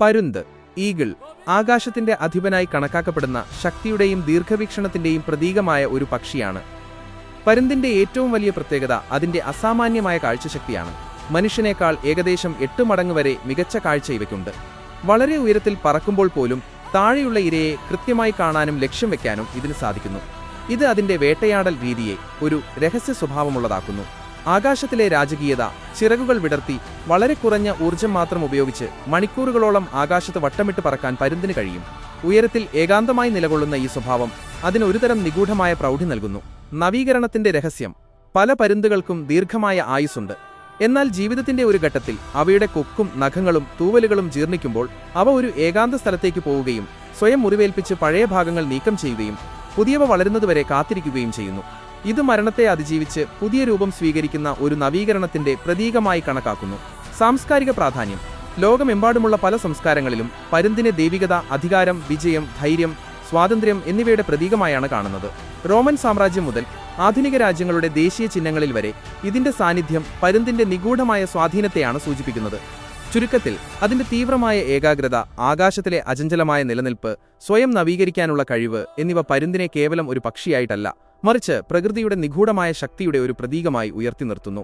പരുന്ത്, ഈഗിൾ, ആകാശത്തിന്റെ അധിപനായി കണക്കാക്കപ്പെടുന്ന ശക്തിയുടെയും ദീർഘവീക്ഷണത്തിന്റെയും പ്രതീകമായ ഒരു പക്ഷിയാണ്. പരുന്തിന്റെ ഏറ്റവും വലിയ പ്രത്യേകത അതിന്റെ അസാമാന്യമായ കാഴ്ചശക്തിയാണ്. മനുഷ്യനേക്കാൾ ഏകദേശം 8 മടങ്ങ് വരെ മികച്ച കാഴ്ച ഇവയ്ക്കുണ്ട്. വളരെ ഉയരത്തിൽ പറക്കുമ്പോൾ പോലും താഴെയുള്ള ഇരയെ കൃത്യമായി കാണാനും ലക്ഷ്യം വെക്കാനും ഇതിന് സാധിക്കുന്നു. ഇത് അതിന്റെ വേട്ടയാടൽ രീതിയെ ഒരു രഹസ്യ സ്വഭാവമുള്ളതാക്കുന്നു. ആകാശത്തിലെ രാജകീയത, ചിറകുകൾ വിടർത്തി വളരെ കുറഞ്ഞ ഊർജ്ജം മാത്രം ഉപയോഗിച്ച് മണിക്കൂറുകളോളം ആകാശത്ത് വട്ടമിട്ട് പറക്കാൻ പരുന്തിന് കഴിയും. ഉയരത്തിൽ ഏകാന്തമായി നിലകൊള്ളുന്ന ഈ സ്വഭാവം അതിന് ഒരുതരം നിഗൂഢമായ പ്രൗഢി നൽകുന്നു. നവീകരണത്തിന്റെ രഹസ്യം: പല പരുന്തുകൾക്കും ദീർഘമായ ആയുസ്സുണ്ട്. എന്നാൽ ജീവിതത്തിന്റെ ഒരു ഘട്ടത്തിൽ അവയുടെ കൊക്കും നഖങ്ങളും തൂവലുകളും ജീർണിക്കുമ്പോൾ അവ ഒരു ഏകാന്ത സ്ഥലത്തേക്ക് പോവുകയും സ്വയം മുറിവേൽപ്പിച്ച് പഴയ ഭാഗങ്ങൾ നീക്കം ചെയ്യുകയും പുതിയവ വളരുന്നതുവരെ കാത്തിരിക്കുകയും ചെയ്യുന്നു. ഇത് മരണത്തെ അതിജീവിച്ച് പുതിയ രൂപം സ്വീകരിക്കുന്ന ഒരു നവീകരണത്തിന്റെ പ്രതീകമായി കണക്കാക്കുന്നു. സാംസ്കാരിക പ്രാധാന്യം: ലോകമെമ്പാടുമുള്ള പല സംസ്കാരങ്ങളിലും പരുന്തിനെ ദൈവികത, അധികാരം, വിജയം, ധൈര്യം, സ്വാതന്ത്ര്യം എന്നിവയുടെ പ്രതീകമായാണ് കാണുന്നത്. റോമൻ സാമ്രാജ്യം മുതൽ ആധുനിക രാജ്യങ്ങളുടെ ദേശീയ ചിഹ്നങ്ങളിൽ വരെ ഇതിന്റെ സാന്നിധ്യം പരുന്തിന്റെ നിഗൂഢമായ സ്വാധീനത്തെയാണ് സൂചിപ്പിക്കുന്നത്. ചുരുക്കത്തിൽ, അതിന്റെ തീവ്രമായ ഏകാഗ്രത, ആകാശത്തിലെ അചഞ്ചലമായ നിലനിൽപ്പ്, സ്വയം നവീകരിക്കാനുള്ള കഴിവ് എന്നിവ പരുന്തിനെ കേവലം ഒരു പക്ഷിയായിട്ടല്ല, മറിച്ച് പ്രകൃതിയുടെ നിഗൂഢമായ ശക്തിയുടെ ഒരു പ്രതീകമായി ഉയർത്തി നിർത്തുന്നു.